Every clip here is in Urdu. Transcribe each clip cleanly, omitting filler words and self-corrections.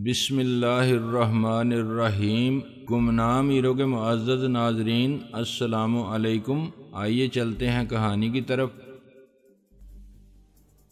بسم اللہ الرحمن الرحیم۔ گمنام ایرو کے معزز ناظرین، السلام علیکم۔ آئیے چلتے ہیں کہانی کی طرف۔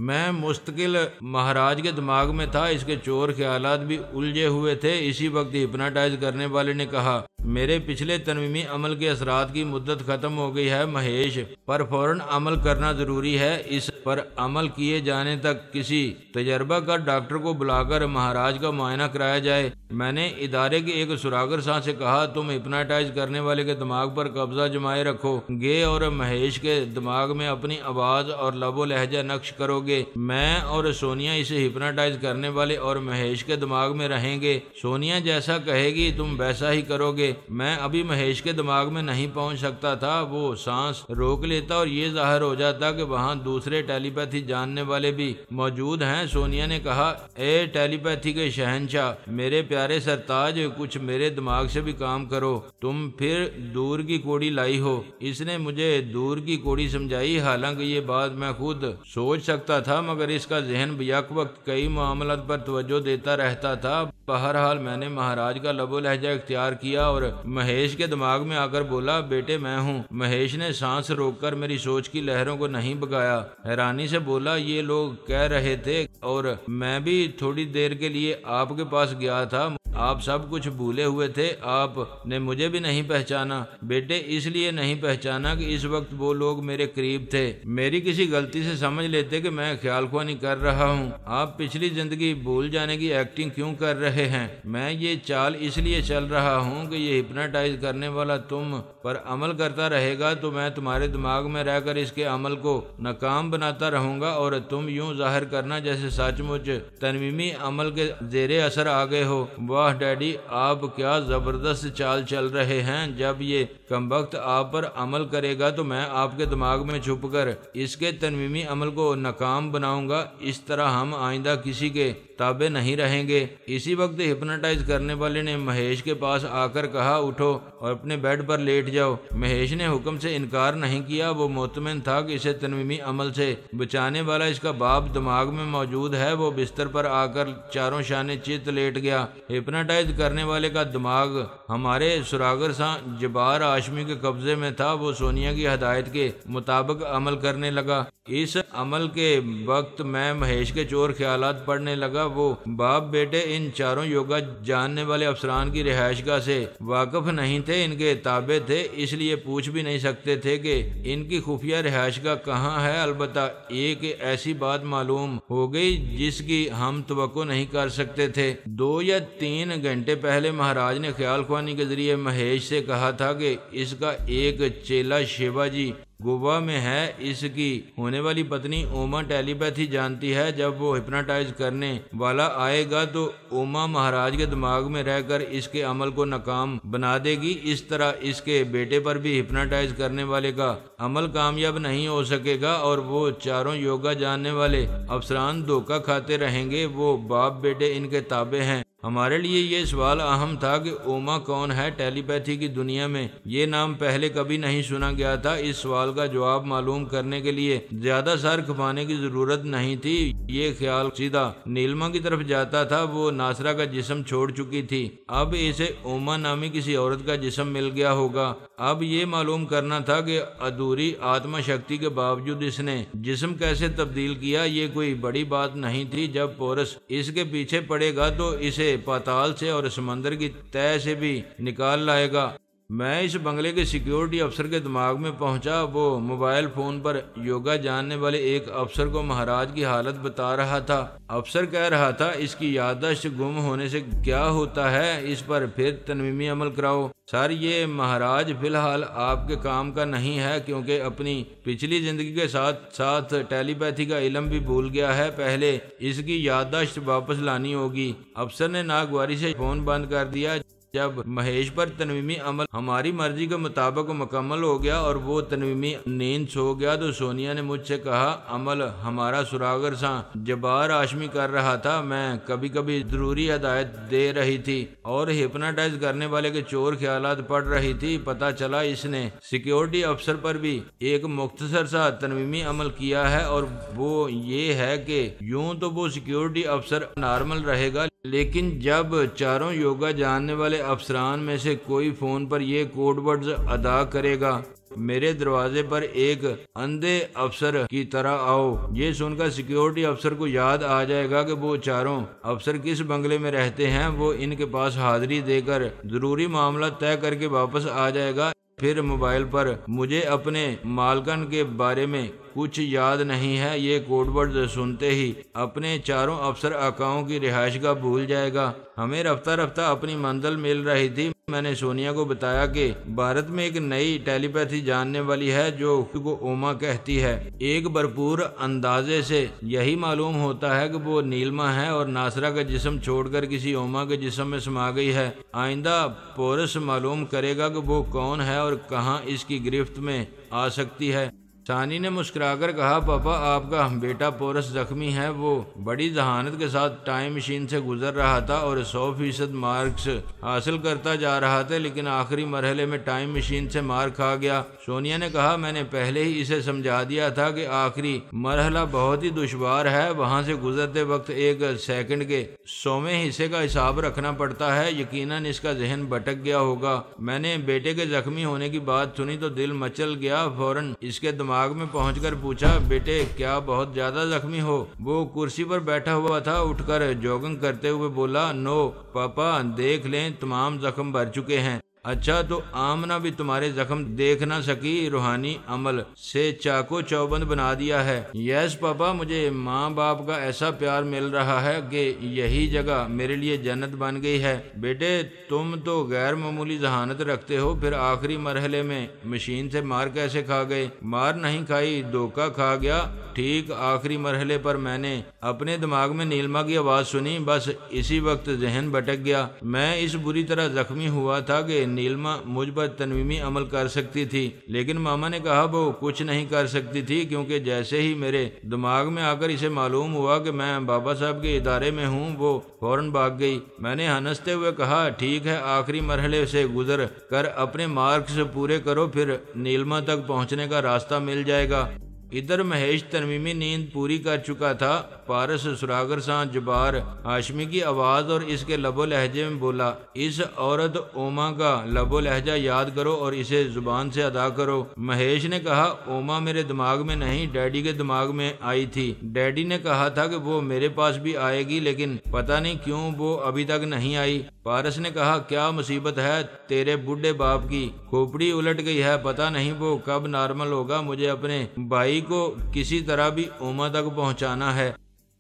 میں مستقل مہاراج کے دماغ میں تھا، اس کے چور خیالات بھی الجھے ہوئے تھے۔ اسی وقت ہپناٹائز کرنے والے نے کہا، میرے پچھلے تنویمی عمل کے اثرات کی مدت ختم ہو گئی ہے مہیش، پر فوراً عمل کرنا ضروری ہے۔ اس پر عمل کیے جانے تک کسی تجربہ کار ڈاکٹر کو بلا کر مہاراج کا معائنہ کرایا جائے۔ میں نے ادارے کے ایک سراغر ساں سے کہا، تم ہپناٹائز کرنے والے کے دماغ پر قبضہ جمائے رکھو گے اور مہیش کے دماغ میں اپنی آواز اور لب و لہجہ نقش کرو گے۔ میں اور سونیا اسے ہپناٹائز کرنے والے اور مہیش کے دماغ میں رہیں گے۔ سونیا جیسا کہے گی تم ویسا ہی کرو گے۔ میں ابھی مہیش کے دماغ میں نہیں پہنچ سکتا تھا، وہ سانس روک لیتا اور یہ ظاہر ہو جاتا کہ وہاں دوسرے ٹیلی پیتھی جاننے والے بھی موجود ہیں۔ سونیا نے کہا، اے ٹیلی پیتھی کے شہنشاہ، میرے پیارے سرتاج، کچھ میرے دماغ سے بھی کام کرو۔ تم پھر دور کی کوڑی لائی ہو۔ اس نے مجھے دور کی کوڑی سمجھائی، حالانکہ یہ بات میں خود سوچ سکتا تھا، مگر اس کا ذہن بیک وقت کئی معاملات پر توجہ دیتا رہتا تھا۔ بہرحال میں نے مہاراج کا لب و لہجہ اختیار کیا اور مہیش کے دماغ میں آ کر بولا، بیٹے میں ہوں۔ مہیش نے سانس روک کر میری سوچ کی لہروں کو نہیں بگایا، حیرانی سے بولا، یہ لوگ کہہ رہے تھے اور میں بھی تھوڑی دیر کے لیے آپ کے پاس گیا تھا، آپ سب کچھ بھولے ہوئے تھے، آپ نے مجھے بھی نہیں پہچانا۔ بیٹے اس لیے نہیں پہچانا کہ اس وقت وہ لوگ میرے قریب تھے۔ میری کسی غلطی سے سمجھ لیتے کہ میں خیال خوانی کر رہا ہوں۔ آپ پچھلی زندگی بھول جانے کی ایکٹنگ کیوں کر رہے ہیں؟ میں یہ چال اس لیے چل رہا ہوں کہ یہ ہپناٹائز کرنے والا تم پر عمل کرتا رہے گا تو میں تمہارے دماغ میں رہ کر اس کے عمل کو ناکام بناتا رہوں گا اور تم یوں ظاہر کرنا جیسے سچ مچ تنویمی عمل کے زیر اثر آ گئے ہو۔ واہ ڈیڈی، آپ کیا زبردست چال چل رہے ہیں۔ جب یہ کمبخت آپ پر عمل کرے گا تو میں آپ کے دماغ میں چھپ کر اس کے تنویمی عمل کو ناکام بناؤں گا۔ اس طرح ہم آئندہ کسی کے تابع نہیں رہیں گے۔ اسی وقت ہپناٹائز کرنے والے نے مہیش کے پاس آ کر کہا، اٹھو اور اپنے بیڈ پر لیٹ جاؤ۔ مہیش نے حکم سے انکار نہیں کیا، وہ مطمئن تھا کہ اسے تنویمی عمل سے بچانے والا اس کا باپ دماغ میں موجود ہے۔ وہ بستر پر آ کر چاروں شانے چت لیٹ گیا۔ ہپناٹائز کرنے والے کا دماغ ہمارے سراغر ساں جبار ہاشمی کے قبضے میں تھا۔ وہ سونیا کی ہدایت کے مطابق عمل کرنے لگا۔ اس عمل کے وقت میں مہیش کے چور خیالات پڑھنے لگا۔ وہ باپ بیٹے ان چاروں یوگا جاننے والے افسران کی رہائش گاہ سے واقف نہیں تھے، ان کے تابع تھے، اس لیے پوچھ بھی نہیں سکتے تھے کہ ان کی خفیہ رہائش گاہ کہاں ہے۔ البتہ ایک ایسی بات معلوم ہو گئی جس کی ہم توقع نہیں کر سکتے تھے۔ 2 یا 3 گھنٹے پہلے مہاراج نے خیال خوانی کے ذریعے مہیش سے کہا تھا کہ اس کا ایک چیلا شیوا جی گوا میں ہے۔ اس کی ہونے والی پتنی اوما ٹیلی پیتھی جانتی ہے۔ جب وہ ہپناٹائز کرنے والا آئے گا تو اوما مہاراج کے دماغ میں رہ کر اس کے عمل کو ناکام بنا دے گی۔ اس طرح اس کے بیٹے پر بھی ہپناٹائز کرنے والے کا عمل کامیاب نہیں ہو سکے گا اور وہ چاروں یوگا جاننے والے افسران دھوکہ کھاتے رہیں گے۔ وہ باپ بیٹے ان کے تابع ہیں۔ ہمارے لیے یہ سوال اہم تھا کہ اوما کون ہے؟ ٹیلی پیتھی کی دنیا میں یہ نام پہلے کبھی نہیں سنا گیا تھا۔ اس سوال کا جواب معلوم کرنے کے لیے زیادہ سر کھپانے کی ضرورت نہیں تھی۔ یہ خیال سیدھا نیلما کی طرف جاتا تھا۔ وہ ناصرہ کا جسم چھوڑ چکی تھی، اب اسے اوما نامی کسی عورت کا جسم مل گیا ہوگا۔ اب یہ معلوم کرنا تھا کہ ادھوری آتما شکتی کے باوجود اس نے جسم کیسے تبدیل کیا۔ یہ کوئی بڑی بات نہیں تھی۔ جب پورس اس کے پیچھے پڑے گا تو اسے پاتال سے اور سمندر کی تہہ سے بھی نکال لائے گا۔ میں اس بنگلے کے سیکیورٹی افسر کے دماغ میں پہنچا۔ وہ موبائل فون پر یوگا جاننے والے ایک افسر کو مہاراج کی حالت بتا رہا تھا۔ افسر کہہ رہا تھا، اس کی یادداشت گم ہونے سے کیا ہوتا ہے، اس پر پھر تنویمی عمل کراؤ۔ سر، یہ مہاراج فی الحال آپ کے کام کا نہیں ہے، کیونکہ اپنی پچھلی زندگی کے ساتھ ساتھ ٹیلی پیتھی کا علم بھی بھول گیا ہے۔ پہلے اس کی یادداشت واپس لانی ہوگی۔ افسر نے ناگواری سے فون بند کر دیا۔ جب مہیش پر تنویمی عمل ہماری مرضی کے مطابق مکمل ہو گیا اور وہ تنویمی نیند سو گیا تو سونیا نے مجھ سے کہا، عمل ہمارا سراغر ساں جبار ہاشمی کر رہا تھا، میں کبھی کبھی ضروری ہدایت دے رہی تھی اور ہپناٹائز کرنے والے کے چور خیالات پڑھ رہی تھی۔ پتہ چلا اس نے سیکیورٹی افسر پر بھی ایک مختصر سا تنویمی عمل کیا ہے، اور وہ یہ ہے کہ یوں تو وہ سیکیورٹی افسر نارمل رہے گا، لیکن جب چاروں یوگا جاننے والے افسران میں سے کوئی فون پر یہ کوڈ ورڈز ادا کرے گا، میرے دروازے پر ایک اندھے افسر کی طرح آؤ، یہ سن کر سیکیورٹی افسر کو یاد آ جائے گا کہ وہ چاروں افسر کس بنگلے میں رہتے ہیں، وہ ان کے پاس حاضری دے کر ضروری معاملہ طے کر کے واپس آ جائے گا۔ پھر موبائل پر مجھے اپنے مالکن کے بارے میں کچھ یاد نہیں ہے، یہ کوڈ ورڈ سنتے ہی اپنے چاروں افسر آقاؤں کی رہائش گاہ بھول جائے گا۔ ہمیں رفتہ رفتہ اپنی منزل مل رہی تھی۔ میں نے سونیا کو بتایا کہ بھارت میں ایک نئی ٹیلی پیتھی جاننے والی ہے جو خود کو اوما کہتی ہے۔ ایک بھرپور اندازے سے یہی معلوم ہوتا ہے کہ وہ نیلما ہے اور ناصرہ کا جسم چھوڑ کر کسی اوما کے جسم میں سما گئی ہے۔ آئندہ پورس معلوم کرے گا کہ وہ کون ہے اور کہاں اس کی گرفت میں آ سکتی ہے۔ ثانی نے مسکرا کر کہا، پاپا آپ کا بیٹا پورس زخمی ہے۔ وہ بڑی ذہانت کے ساتھ ٹائم مشین سے گزر رہا تھا اور 100% مارکس حاصل کرتا جا رہا تھا، لیکن آخری مرحلے میں ٹائم مشین سے مار کھا گیا۔ سونیا نے کہا، میں نے پہلے ہی اسے سمجھا دیا تھا کہ آخری مرحلہ بہت ہی دشوار ہے، وہاں سے گزرتے وقت ایک سیکنڈ کے 100ویں حصے کا حساب رکھنا پڑتا ہے۔ یقیناً اس کا ذہن بھٹک گیا ہوگا۔ میں نے بیٹے کے زخمی ہونے کی بات سنی تو دل مچل گیا، فوراً اس کے دماغ میں پہنچ کر پوچھا، بیٹے کیا بہت زیادہ زخمی ہو؟ وہ کرسی پر بیٹھا ہوا تھا، اٹھ کر جوگنگ کرتے ہوئے بولا، نو پاپا دیکھ لیں تمام زخم بھر چکے ہیں۔ اچھا تو آمنہ بھی تمہارے زخم دیکھ نہ سکی، روحانی عمل سے چاقو چوبند بنا دیا ہے۔ یس پاپا، مجھے ماں باپ کا ایسا پیار مل رہا ہے کہ یہی جگہ میرے لیے جنت بن گئی ہے۔ بیٹے تم تو غیر معمولی ذہانت رکھتے ہو، پھر آخری مرحلے میں مشین سے مار کیسے کھا گئے؟ مار نہیں کھائی، دھوکہ کھا گیا۔ ٹھیک آخری مرحلے پر میں نے اپنے دماغ میں نیلما کی آواز سنی، بس اسی وقت ذہن بھٹک گیا۔ میں اس بری طرح زخمی ہوا تھا کہ نیلما مجھ پر تنویمی عمل کر سکتی تھی، لیکن ماما نے کہا وہ کچھ نہیں کر سکتی تھی، کیونکہ جیسے ہی میرے دماغ میں آ کر اسے معلوم ہوا کہ میں بابا صاحب کے ادارے میں ہوں، وہ فوراً بھاگ گئی۔ میں نے ہنستے ہوئے کہا، ٹھیک ہے آخری مرحلے سے گزر کر اپنے مارکس پورے کرو، پھر نیلما تک پہنچنے کا راستہ مل جائے گا۔ ادھر مہیش ترمیمی نیند پوری کر چکا تھا۔ پارس سراگر سان جبار ہاشمی کی آواز اور اس کے لب و لہجے میں بولا، اس عورت اوما کا لب و لہجہ یاد کرو اور اسے زبان سے ادا کرو۔ مہیش نے کہا، اوما میرے دماغ میں نہیں، ڈیڈی کے دماغ میں آئی تھی۔ ڈیڈی نے کہا تھا کہ وہ میرے پاس بھی آئے گی، لیکن پتہ نہیں کیوں وہ ابھی تک نہیں آئی۔ پارس نے کہا، کیا مصیبت ہے تیرے بڈھے باپ کی؟ کھوپڑی الٹ گئی ہے، پتہ نہیں وہ کب نارمل ہوگا۔ مجھے اپنے بھائی کو کسی طرح بھی اوما تک پہنچانا ہے۔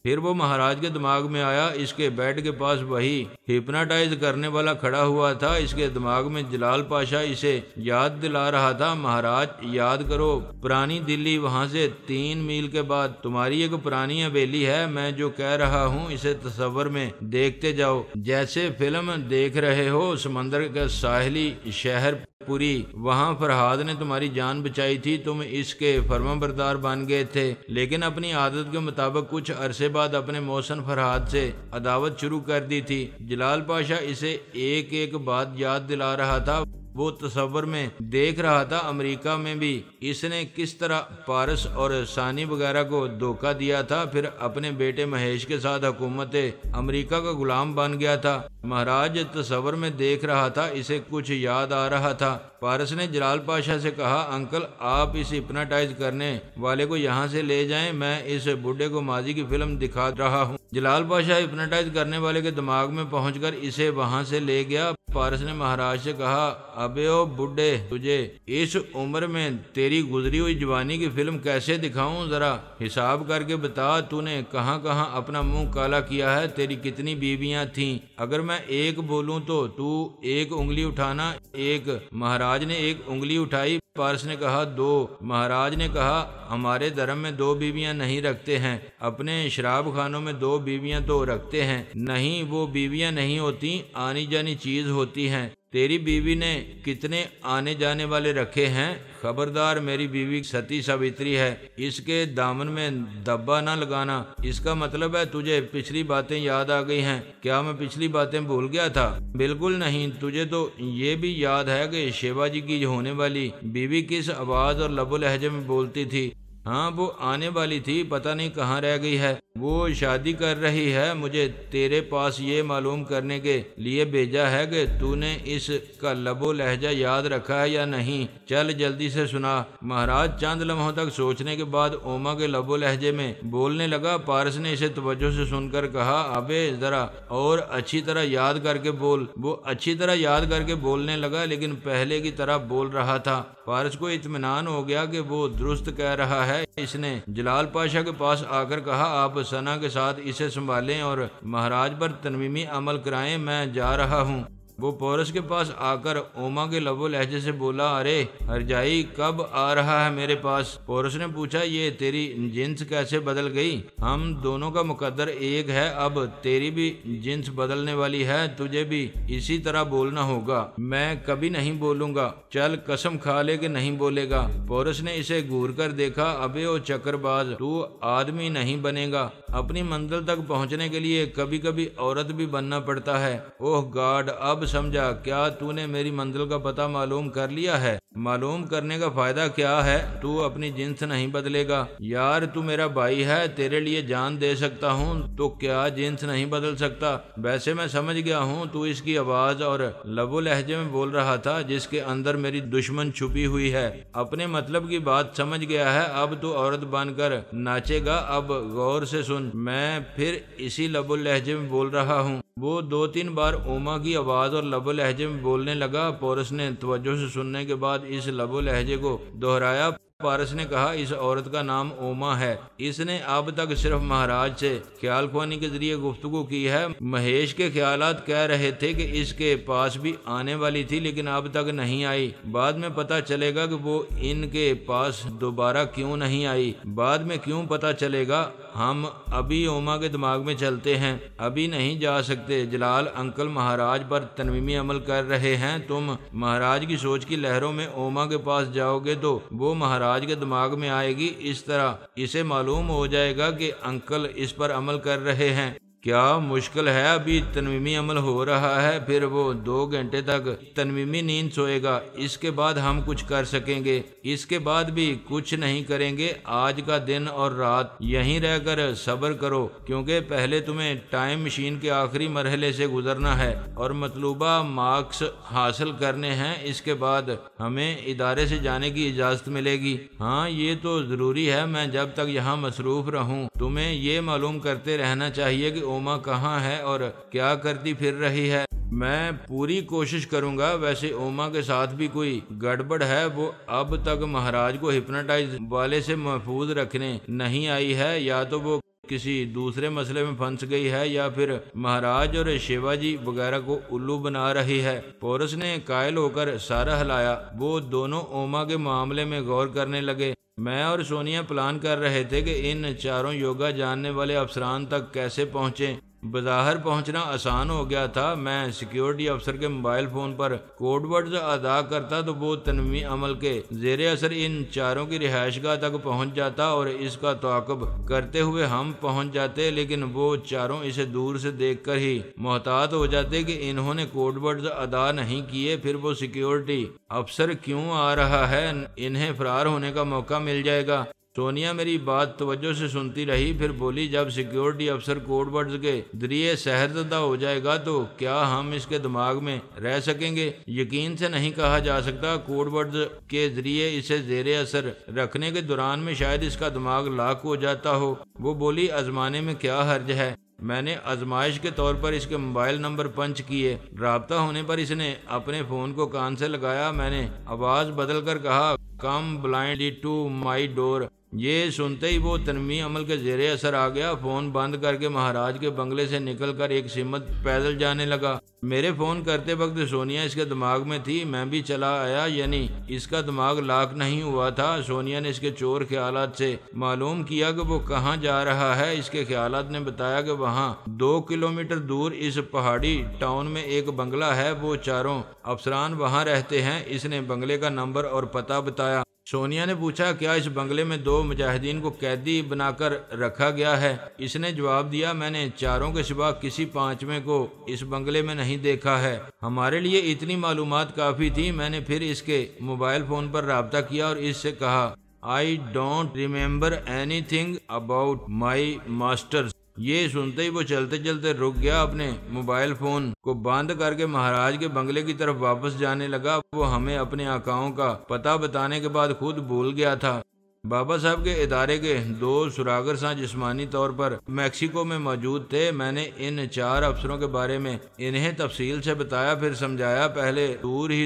پھر وہ مہاراج کے دماغ میں آیا، اس کے بیڈ کے پاس وہی ہپناٹائز کرنے والا کھڑا ہوا تھا۔ اس کے دماغ میں جلال پاشا اسے یاد دلا رہا تھا، مہاراج یاد کرو پرانی دلی، وہاں سے 3 میل کے بعد تمہاری ایک پرانی حویلی ہے۔ میں جو کہہ رہا ہوں اسے تصور میں دیکھتے جاؤ، جیسے فلم دیکھ رہے ہو۔ سمندر کا ساحلی شہر پوری، وہاں فرہاد نے تمہاری جان بچائی تھی، تم اس کے فرما بردار بن گئے تھے، لیکن اپنی عادت کے مطابق کچھ عرصے بعد اپنے محسن فرہاد سے عداوت شروع کر دی تھی۔ جلال پاشا اسے ایک ایک بات یاد دلا رہا تھا۔ وہ تصور میں دیکھ رہا تھا امریکہ میں بھی اس نے کس طرح پارس اور ثانی وغیرہ کو دھوکہ دیا تھا، پھر اپنے بیٹے مہیش کے ساتھ حکومت امریکہ کا غلام بن گیا تھا۔ مہاراج تصور میں دیکھ رہا تھا، اسے کچھ یاد آ رہا تھا۔ پارس نے جلال پاشا سے کہا، انکل آپ اس ہپناٹائز کرنے والے کو یہاں سے لے جائیں، میں اس بڈھے کو ماضی کی فلم دکھا رہا ہوں۔ جلال پاشا ہپناٹائز کرنے والے کے دماغ میں پہنچ کر اسے وہاں سے لے گیا۔ پارس نے مہاراج سے کہا، ابے او بڈھے، تجھے اس عمر میں تیری گزری ہوئی جوانی کی فلم کیسے دکھاؤں؟ ذرا حساب کر کے بتا، تو نے کہاں کہاں اپنا منہ کالا کیا ہے؟ تیری کتنی بیویاں تھیں؟ اگر میں ایک بولوں تو ایک انگلی اٹھانا۔ ایک۔ مہاراج نے ایک انگلی اٹھائی۔ پارس نے کہا 2۔ مہاراج نے کہا، ہمارے دھرم میں 2 بیویاں نہیں رکھتے ہیں، اپنے شراب خانوں میں 2 بیویاں تو رکھتے ہیں۔ نہیں، وہ بیویاں نہیں ہوتی، آنی جانی چیز ہوتی ہیں۔ تیری بیوی نے کتنے آنے جانے والے رکھے ہیں؟ خبردار، میری بیوی ستی ساوتری ہے، اس کے دامن میں دبا نہ لگانا۔ اس کا مطلب ہے تجھے پچھلی باتیں یاد آ گئی ہیں؟ کیا میں پچھلی باتیں بھول گیا تھا؟ بالکل نہیں۔ تجھے تو یہ بھی یاد ہے کہ شیوا جی کی ہونے والی بیوی کس آواز اور لب و لہجے میں بولتی تھی؟ ہاں، وہ آنے والی تھی، پتہ نہیں کہاں رہ گئی ہے۔ وہ شادی کر رہی ہے، مجھے تیرے پاس یہ معلوم کرنے کے لیے بھیجا ہے کہ تو نے اس کا لب و لہجہ یاد رکھا ہے یا نہیں، چل جلدی سے سنا۔ مہاراج چند لمحوں تک سوچنے کے بعد اوما کے لب و لہجے میں بولنے لگا۔ پارس نے اسے توجہ سے سن کر کہا، ابے ذرا اور اچھی طرح یاد کر کے بول۔ وہ اچھی طرح یاد کر کے بولنے لگا لیکن پہلے کی طرح بول رہا تھا۔ پارس کو اطمینان ہو گیا کہ وہ درست کہہ رہا ہے۔ اس نے جلال پاشا کے پاس آ کر کہا، آپ ثنا کے ساتھ اسے سنبھالیں اور مہاراج پر تنویمی عمل کرائیں، میں جا رہا ہوں۔ وہ پورس کے پاس آ کر اوما کے لب و لہجے سے بولا، ارے ہرجائی کب آ رہا ہے میرے پاس؟ پورس نے پوچھا، یہ تیری جنس کیسے بدل گئی؟ ہم دونوں کا مقدر ایک ہے، اب تیری بھی جنس بدلنے والی ہے، تجھے بھی اسی طرح بولنا ہوگا۔ میں کبھی نہیں بولوں گا، چل قسم کھا لے کہ نہیں بولے گا۔ پورس نے اسے گور کر دیکھا، ابے او چکر باز، تو آدمی نہیں بنے گا، اپنی منزل تک پہنچنے کے لیے کبھی کبھی عورت بھی بننا پڑتا ہے۔ اوہ گاڈ، اب سمجھا، کیا تو نے میری منزل کا پتہ معلوم کر لیا ہے؟ معلوم کرنے کا فائدہ کیا ہے؟ تو اپنی جنس نہیں بدلے گا۔ یار تو میرا بھائی ہے، تیرے لیے جان دے سکتا ہوں، تو کیا جنس نہیں بدل سکتا؟ ویسے میں سمجھ گیا ہوں تو اس کی آواز اور لب و لہجے میں بول رہا تھا جس کے اندر میری دشمن چھپی ہوئی ہے۔ اپنے مطلب کی بات سمجھ گیا ہے، اب تو عورت بن کر ناچے گا۔ اب غور سے سن، میں پھر اسی لب و لہجے میں بول رہا ہوں۔ وہ 2-3 بار اوما کی آواز اور لب و لہجے میں بولنے لگا۔ پورس نے توجہ سے سننے کے بعد اس لب و لہجے کو دہرایا۔ پارس نے کہا، اس عورت کا نام اوما ہے، اس نے اب تک صرف مہاراج سے خیال خوانی کے ذریعے گفتگو کی ہے۔ مہیش کے خیالات کہہ رہے تھے کہ اس کے پاس بھی آنے والی تھی لیکن اب تک نہیں آئی۔ بعد میں پتہ چلے گا کہ وہ ان کے پاس دوبارہ کیوں نہیں آئی۔ بعد میں کیوں پتہ چلے گا۔ ہم ابھی اوما کے دماغ میں چلتے ہیں، ابھی نہیں جا سکتے۔ جلال انکل مہاراج پر تنویمی عمل کر رہے ہیں، تم مہاراج کی سوچ کی لہروں میں اوما کے پاس جاؤ گے تو وہ مہاراج کے دماغ میں آئے گی، اس طرح اسے معلوم ہو جائے گا کہ انکل اس پر عمل کر رہے ہیں۔ کیا مشکل ہے، ابھی تنویمی عمل ہو رہا ہے، پھر وہ 2 گھنٹے تک تنویمی نیند سوئے گا، اس کے بعد ہم کچھ کر سکیں گے، اس کے بعد بھی کچھ نہیں کریں گے۔ آج کا دن اور رات یہیں رہ کر صبر کرو، کیونکہ پہلے تمہیں ٹائم مشین کے آخری مرحلے سے گزرنا ہے اور مطلوبہ مارکس حاصل کرنے ہیں، اس کے بعد ہمیں ادارے سے جانے کی اجازت ملے گی۔ ہاں یہ تو ضروری ہے، میں جب تک یہاں مصروف رہوں تمہیں یہ معلوم کرتے رہنا چاہیے کہ اوما کہاں ہے اور کیا کرتی پھر رہی ہے۔ میں پوری کوشش کروں گا۔ ویسے اوما کے ساتھ بھی کوئی گڑبڑ ہے، وہ اب تک مہاراج کو ہپنوٹائز والے سے محفوظ رکھنے نہیں آئی ہے، یا تو وہ کسی دوسرے مسئلے میں پھنس گئی ہے یا پھر مہاراج اور شیوا جی وغیرہ کو الو بنا رہی ہے۔ پورس نے قائل ہو کر سارا ہلایا۔ وہ دونوں اوما کے معاملے میں غور کرنے لگے۔ میں اور سونیا پلان کر رہے تھے کہ ان چاروں یوگا جاننے والے افسران تک کیسے پہنچیں۔ بظاہر پہنچنا آسان ہو گیا تھا۔ میں سیکیورٹی افسر کے موبائل فون پر کوڈ ورڈز ادا کرتا تو وہ تنویمی عمل کے زیر اثر ان چاروں کی رہائش گاہ تک پہنچ جاتا اور اس کا تعاقب کرتے ہوئے ہم پہنچ جاتے، لیکن وہ چاروں اسے دور سے دیکھ کر ہی محتاط ہو جاتے کہ انہوں نے کوڈ ورڈز ادا نہیں کیے، پھر وہ سیکیورٹی افسر کیوں آ رہا ہے، انہیں فرار ہونے کا موقع مل جائے گا۔ سونیا میری بات توجہ سے سنتی رہی، پھر بولی، جب سیکیورٹی افسر کوڈ ورڈز کے ذریعے سحرزدہ ہو جائے گا تو کیا ہم اس کے دماغ میں رہ سکیں گے؟ یقین سے نہیں کہا جا سکتا۔ کوڈ ورڈز کے ذریعے اسے زیر اثر رکھنے کے دوران میں شاید اس کا دماغ لاک ہو جاتا ہو۔ وہ بولی، آزمانے میں کیا حرج ہے؟ میں نے آزمائش کے طور پر اس کے موبائل نمبر پنچ کیے۔ رابطہ ہونے پر اس نے اپنے فون کو کان سے لگایا۔ میں نے آواز بدل کر کہا، کم بلائنڈلی ٹو مائی ڈور۔ یہ سنتے ہی وہ تنویمی عمل کے زیر اثر آ گیا۔ فون بند کر کے مہاراج کے بنگلے سے نکل کر ایک سمت پیدل جانے لگا۔ میرے فون کرتے وقت سونیا اس کے دماغ میں تھی، میں بھی چلا آیا، یعنی اس کا دماغ لاک نہیں ہوا تھا۔ سونیا نے اس کے چور خیالات سے معلوم کیا کہ وہ کہاں جا رہا ہے۔ اس کے خیالات نے بتایا کہ وہاں 2 کلومیٹر دور اس پہاڑی ٹاؤن میں ایک بنگلہ ہے، وہ چاروں افسران وہاں رہتے ہیں۔ اس نے بنگلے کا نمبر اور پتہ بتایا۔ سونیا نے پوچھا، کیا اس بنگلے میں 2 مجاہدین کو قیدی بنا کر رکھا گیا ہے؟ اس نے جواب دیا، میں نے چاروں کے سوا کسی 5ویں کو اس بنگلے میں نہیں دیکھا ہے۔ ہمارے لیے اتنی معلومات کافی تھی۔ میں نے پھر اس کے موبائل فون پر رابطہ کیا اور اس سے کہا، I don't remember anything about my masters. یہ سنتے ہی وہ چلتے چلتے رک گیا، اپنے موبائل فون کو بند کر کے مہاراج کے بنگلے کی طرف واپس جانے لگا۔ وہ ہمیں اپنے آقاؤں کا پتہ بتانے کے بعد خود بھول گیا تھا۔ بابا صاحب کے ادارے کے 2 سراغر ساں جسمانی طور پر میکسیکو میں موجود تھے۔ میں نے ان 4 افسروں کے بارے میں انہیں تفصیل سے بتایا، پھر سمجھایا پہلے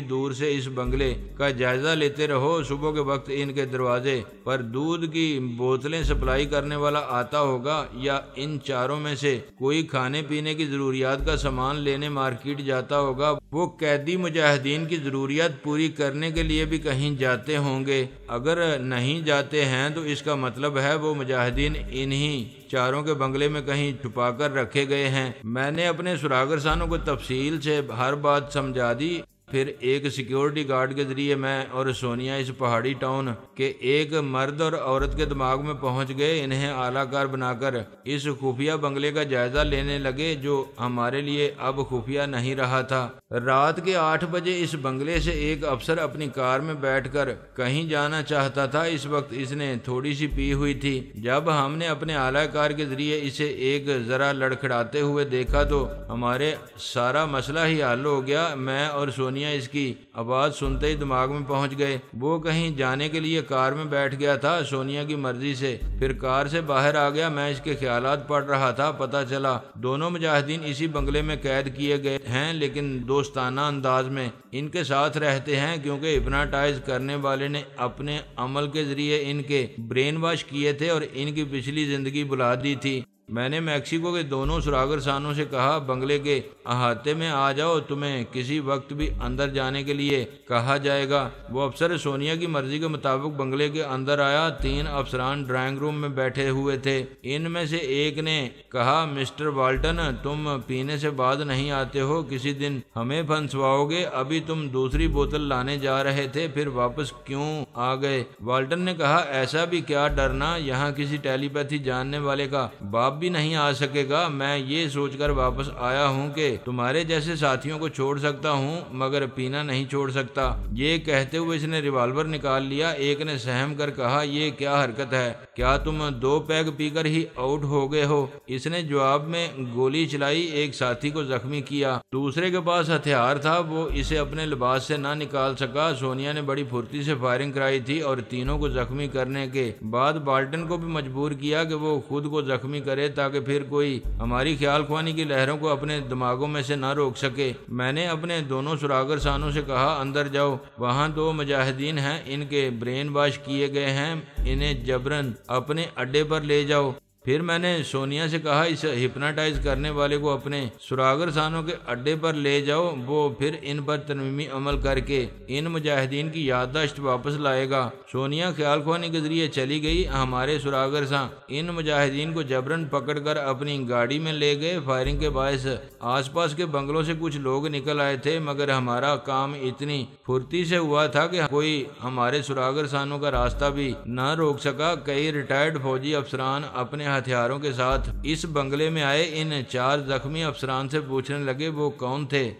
دور سے اس بنگلے کا جائزہ لیتے رہو، صبح کے وقت ان کے دروازے پر دودھ کی بوتلیں سپلائی کرنے والا آتا ہوگا، یا ان 4 میں سے کوئی کھانے پینے کی ضروریات کا سامان لینے مارکیٹ جاتا ہوگا۔ وہ قیدی مجاہدین کی ضروریات پوری کرنے کے لیے بھی کہیں جاتے ہوں گے۔ اگر نہیں جاتے ہیں تو اس کا مطلب ہے وہ مجاہدین انہی 4 کے بنگلے میں کہیں چھپا کر رکھے گئے ہیں۔ میں نے اپنے سراغر سانوں کو تفصیل سے ہر بات سمجھا دی۔ پھر ایک سیکیورٹی گارڈ کے ذریعے میں اور سونیا اس پہاڑی ٹاؤن کے ایک مرد اور عورت کے دماغ میں پہنچ گئے۔ انہیں اعلیٰ کار بنا کر اس خفیہ بنگلے کا جائزہ لینے لگے، جو ہمارے لیے اب خفیہ نہیں رہا تھا۔ رات کے 8 بجے اس بنگلے سے ایک افسر اپنی کار میں بیٹھ کر کہیں جانا چاہتا تھا۔ اس وقت اس نے تھوڑی سی پی ہوئی تھی۔ جب ہم نے اپنے اعلیٰ کار کے ذریعے اسے ایک ذرا لڑکھڑاتے ہوئے دیکھا تو ہمارے سارا مسئلہ ہی حل ہو گیا۔ میں اور سونیا اس کی آواز سنتے ہی دماغ میں پہنچ گئے۔ وہ کہیں جانے کے لیے کار میں بیٹھ گیا تھا سونیا کی مرضی سے، پھر کار سے باہر آ گیا۔ میں اس کے خیالات پڑھ رہا تھا۔ پتہ چلا دونوں مجاہدین اسی بنگلے میں قید کیے گئے ہیں، لیکن دوستانہ انداز میں ان کے ساتھ رہتے ہیں، کیونکہ ہپناٹائز کرنے والے نے اپنے عمل کے ذریعے ان کے برین واش کیے تھے اور ان کی پچھلی زندگی بھلا دی تھی۔ میں نے میکسیکو کے دونوں سراغر سانوں سے کہا، بنگلے کے احاطے میں آ جاؤ، تمہیں کسی وقت بھی اندر جانے کے لیے کہا جائے گا۔ وہ افسر سونیا کی مرضی کے مطابق بنگلے کے اندر آیا۔ 3 افسران ڈرائنگ روم میں بیٹھے ہوئے تھے۔ ان میں سے ایک نے کہا، مسٹر والٹن، تم پینے سے بعد نہیں آتے ہو، کسی دن ہمیں پھنسواؤ گے۔ ابھی تم دوسری بوتل لانے جا رہے تھے، پھر واپس کیوں آ گئے؟ والٹن نے کہا، ایسا بھی کیا ڈرنا، یہاں کسی ٹیلی پیتھی جاننے والے کا باپ بھی نہیں آ سکے گا۔ میں یہ سوچ کر واپس آیا ہوں کہ تمہارے جیسے ساتھیوں کو چھوڑ سکتا ہوں، مگر پینا نہیں چھوڑ سکتا۔ یہ کہتے ہوئے اس نے ریوالور نکال لیا۔ ایک نے سہم کر کہا، یہ کیا حرکت ہے؟ کیا تم 2 پیگ پی کر ہی آؤٹ ہو گئے ہو؟ اس نے جواب میں گولی چلائی، ایک ساتھی کو زخمی کیا۔ دوسرے کے پاس ہتھیار تھا، وہ اسے اپنے لباس سے نہ نکال سکا۔ سونیا نے بڑی پھرتی سے فائرنگ کرائی تھی اور تینوں کو زخمی کرنے کے بعد بالٹن کو بھی مجبور کیا کہ وہ خود کو زخمی کرے، تاکہ پھر کوئی ہماری خیال خوانی کی لہروں کو اپنے دماغوں میں سے نہ روک سکے۔ میں نے اپنے دونوں سراغر سانوں سے کہا، اندر جاؤ، وہاں 2 مجاہدین ہیں، ان کے برین واش کیے گئے ہیں، انہیں جبرن اپنے اڈے پر لے جاؤ۔ پھر میں نے سونیا سے کہا، اس ہپناٹائز کرنے والے کو اپنے سراغر سانوں کے اڈے پر لے جاؤ، وہ پھر ان پر ترمیمی عمل کر کے ان مجاہدین کی یادداشت واپس لائے گا۔ سونیا خیال خوانی کے ذریعے چلی گئی۔ ہمارے سراغر ساں ان مجاہدین کو جبرن پکڑ کر اپنی گاڑی میں لے گئے۔ فائرنگ کے باعث آس پاس کے بنگلوں سے کچھ لوگ نکل آئے تھے، مگر ہمارا کام اتنی پھرتی سے ہوا تھا کہ کوئی ہمارے سراغر سانوں کا راستہ بھی نہ روک سکا۔ کئی ریٹائرڈ فوجی افسران اپنے ہتھیاروں کے ساتھ اس بنگلے میں آئے۔ ان 4 زخمی افسران سے پوچھنے لگے وہ کون تھے۔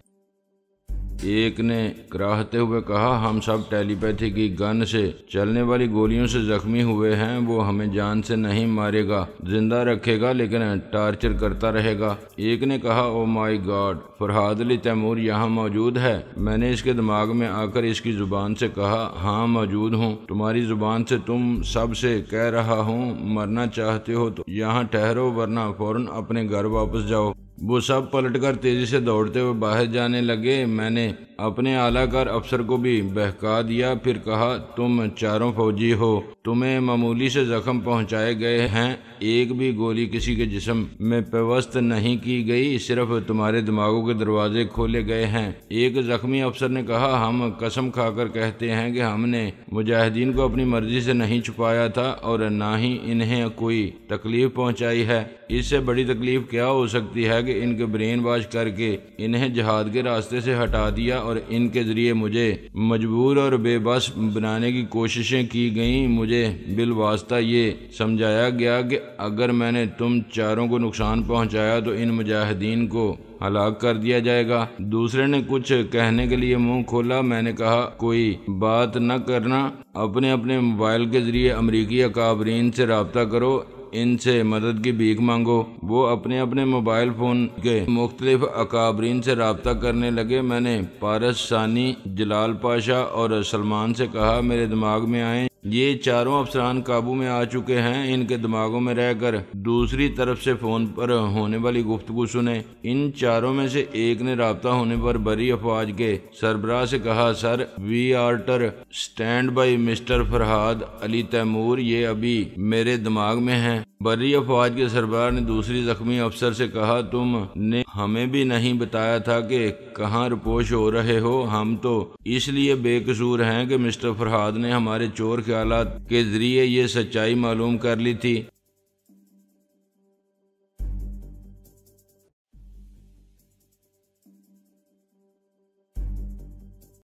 ایک نے کراہتے ہوئے کہا، ہم سب ٹیلی پیتھی کی گن سے چلنے والی گولیوں سے زخمی ہوئے ہیں، وہ ہمیں جان سے نہیں مارے گا، زندہ رکھے گا لیکن ٹارچر کرتا رہے گا۔ ایک نے کہا، او مائی گاڈ، فرحاد علی تیمور یہاں موجود ہے؟ میں نے اس کے دماغ میں آ کر اس کی زبان سے کہا، ہاں موجود ہوں، تمہاری زبان سے تم سب سے کہہ رہا ہوں، مرنا چاہتے ہو تو یہاں ٹھہرو، ورنہ فوراً اپنے گھر واپس جاؤ۔ وہ سب پلٹ کر تیزی سے دوڑتے ہوئے باہر جانے لگے۔ میں نے اپنے اعلیٰ کار افسر کو بھی بہکا دیا، پھر کہا، تم 4 فوجی ہو، تمہیں معمولی سے زخم پہنچائے گئے ہیں، ایک بھی گولی کسی کے جسم میں پیوست نہیں کی گئی، صرف تمہارے دماغوں کے دروازے کھولے گئے ہیں۔ ایک زخمی افسر نے کہا، ہم قسم کھا کر کہتے ہیں کہ ہم نے مجاہدین کو اپنی مرضی سے نہیں چھپایا تھا اور نہ ہی انہیں کوئی تکلیف پہنچائی ہے۔ اس سے بڑی تکلیف کیا ہو سکتی ہے کہ ان کے برین واش کر کے انہیں جہاد کے راستے سے ہٹا دیا اور ان کے ذریعے مجھے مجبور اور بے بس بنانے کی کوششیں کی گئیں۔ مجھے بالواسطہ یہ سمجھایا گیا کہ اگر میں نے تم چاروں کو نقصان پہنچایا تو ان مجاہدین کو ہلاک کر دیا جائے گا۔ دوسرے نے کچھ کہنے کے لیے منہ کھولا۔ میں نے کہا کوئی بات نہ کرنا، اپنے اپنے موبائل کے ذریعے امریکی اکابرین سے رابطہ کرو، ان سے مدد کی بھیک مانگو۔ وہ اپنے اپنے موبائل فون کے مختلف اکابرین سے رابطہ کرنے لگے۔ میں نے پارس ثانی، جلال پاشا اور سلمان سے کہا میرے دماغ میں آئیں، یہ چاروں افسران قابو میں آ چکے ہیں، ان کے دماغوں میں رہ کر دوسری طرف سے فون پر ہونے والی گفتگو سنیں۔ ان چاروں میں سے ایک نے رابطہ ہونے پر بری افواج کے سربراہ سے کہا سر وی آرٹر stand by mister Farhad Ali Taimur, یہ ابھی میرے دماغ میں ہیں۔ بری افواج کے سربراہ نے دوسری زخمی افسر سے کہا تم نے ہمیں بھی نہیں بتایا تھا کہ کہاں رپوش ہو رہے ہو، ہم تو اس لیے بے قصور ہیں کہ مسٹر فرہاد نے ہمارے چور خیالات کے ذریعے یہ سچائی معلوم کر لی تھی۔